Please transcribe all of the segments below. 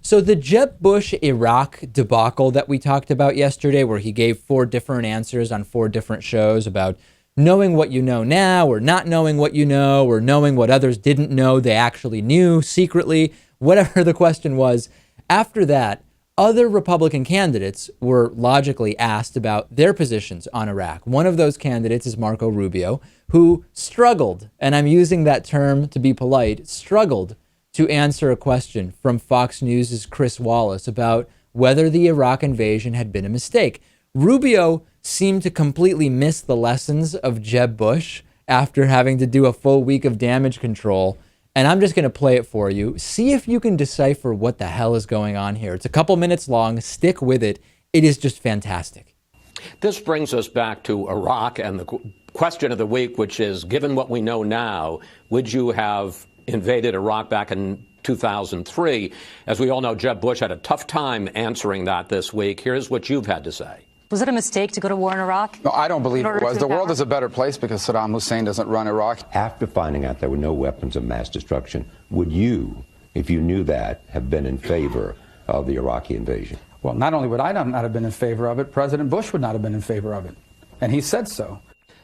So the Jeb Bush Iraq debacle that we talked about yesterday, where he gave 4 different answers on 4 different shows about knowing what you know now, or not knowing what you know, or knowing what others didn't know they actually knew secretly, whatever the question was. After that, other Republican candidates were logically asked about their positions on Iraq. One of those candidates is Marco Rubio, who struggled, and I'm using that term to be polite, struggled to answer a question from Fox News' Chris Wallace about whether the Iraq invasion had been a mistake. Rubio seemed to completely miss the lessons of Jeb Bush after having to do a full week of damage control. And I'm just going to play it for you. See if you can decipher what the hell is going on here. It's a couple minutes long. Stick with it. It is just fantastic. This brings us back to Iraq and the question of the week, which is, given what we know now, would you have invaded Iraq back in 2003? As we all know, Jeb Bush had a tough time answering that this week. Here's what you've had to say. Was it a mistake to go to war in Iraq? No, I don't believe it was. The world is a better place because Saddam Hussein doesn't run Iraq. After finding out there were no weapons of mass destruction, would you, if you knew that, have been in favor of the Iraqi invasion? Well, not only would I not have been in favor of it, President Bush would not have been in favor of it. And he said so.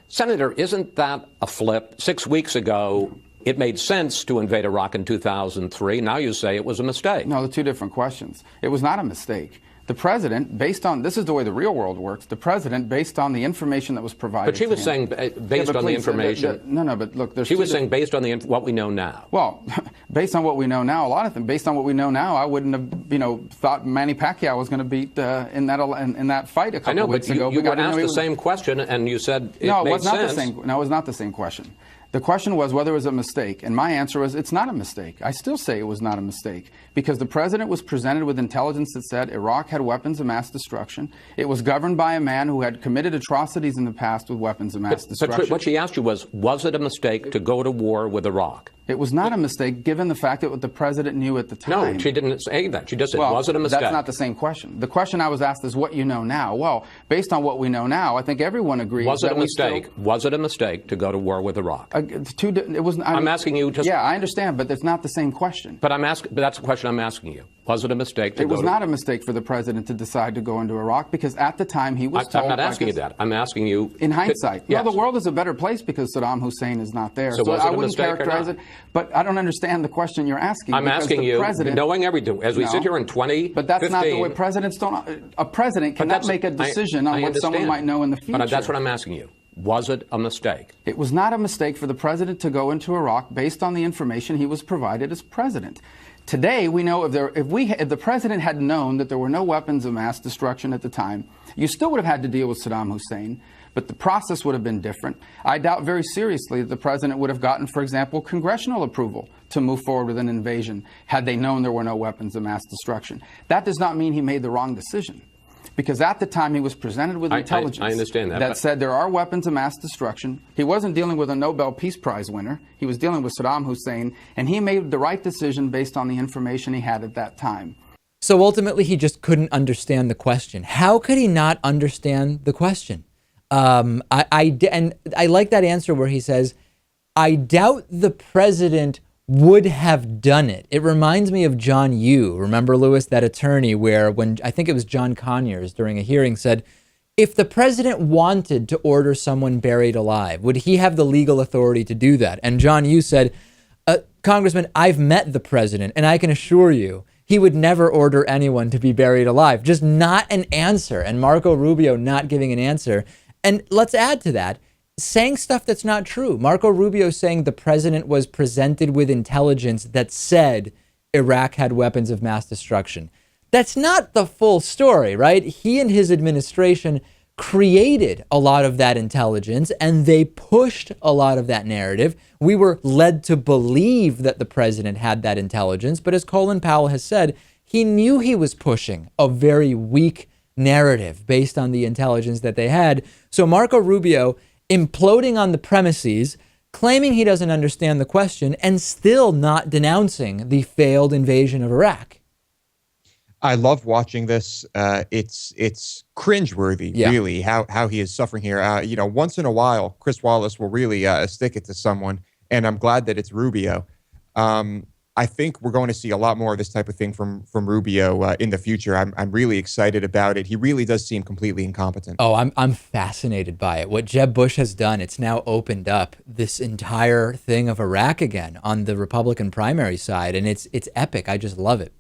Senator, isn't that a flip? 6 weeks ago, it made sense to invade Iraq in 2003. Now you say it was a mistake. No, they're two different questions. It was not a mistake. The president, based on, this is the way the real world works, the president, based on the information that was provided. But she was saying based on the information. No, but look, there's. She was saying based on what we know now. Well, based on what we know now, a lot of things. Based on what we know now, I wouldn't have, thought Manny Pacquiao was going to beat in that fight a couple of weeks ago. You were asked the same question, and you said it no, it made was not sense. the same. No, it was not the same question. The question was whether it was a mistake, and my answer was it's not a mistake. I still say it was not a mistake because the president was presented with intelligence that said Iraq had weapons of mass destruction. It was governed by a man who had committed atrocities in the past with weapons of mass destruction. But what she asked you was it a mistake to go to war with Iraq? It was not a mistake, given the fact that what the president knew at the time. No, she didn't say that. She just said, was it a mistake? That's not the same question. The question I was asked is what you know now. Well, based on what we know now, I think everyone agrees. Was it a mistake? Was it a mistake to go to war with Iraq? I'm asking you. Yeah, I understand, but it's not the same question. But that's the question I'm asking you. Was it a mistake to go to... It was not a mistake for the president to decide to go into Iraq because at the time he was told... I'm not asking you that. I'm asking you... In hindsight. Yes. Well, the world is a better place because Saddam Hussein is not there. So was it I wouldn't characterize it. But I don't understand the question you're asking. I'm asking you, knowing everything, as we sit here in 2015... But that's not the way presidents don't... A president cannot make a decision on what someone might know in the future. But that's what I'm asking you. Was it a mistake? It was not a mistake for the president to go into Iraq based on the information he was provided as president. Today, we know if the president had known that there were no weapons of mass destruction at the time, you still would have had to deal with Saddam Hussein, but the process would have been different. I doubt very seriously that the president would have gotten, for example, congressional approval to move forward with an invasion had they known there were no weapons of mass destruction. That does not mean he made the wrong decision. Because at the time he was presented with intelligence I understand that said there are weapons of mass destruction. He wasn't dealing with a Nobel Peace Prize winner. He was dealing with Saddam Hussein, and he made the right decision based on the information he had at that time. So ultimately, he just couldn't understand the question. How could he not understand the question? And I like that answer where he says, I doubt the president would have done it. It reminds me of John Yoo. Remember, Lewis, that attorney where when I think it was John Conyers during a hearing said, if the president wanted to order someone buried alive, would he have the legal authority to do that? And John Yoo said, Congressman, I've met the president and I can assure you he would never order anyone to be buried alive. Just not an answer. And Marco Rubio not giving an answer. And let's add to that, saying stuff that's not true. Marco Rubio saying the president was presented with intelligence that said Iraq had weapons of mass destruction. That's not the full story, right? He and his administration created a lot of that intelligence and they pushed a lot of that narrative. We were led to believe that the president had that intelligence, but as Colin Powell has said, he knew he was pushing a very weak narrative based on the intelligence that they had. So Marco Rubio imploding on the premises, claiming he doesn't understand the question, and still not denouncing the failed invasion of Iraq. I love watching this. It's cringeworthy, really, how he is suffering here. Once in a while, Chris Wallace will really stick it to someone, and I'm glad that it's Rubio. I think we're going to see a lot more of this type of thing from Rubio in the future. I'm really excited about it. He really does seem completely incompetent. Oh, I'm fascinated by it. What Jeb Bush has done, it's now opened up this entire thing of Iraq again on the Republican primary side, and it's epic. I just love it.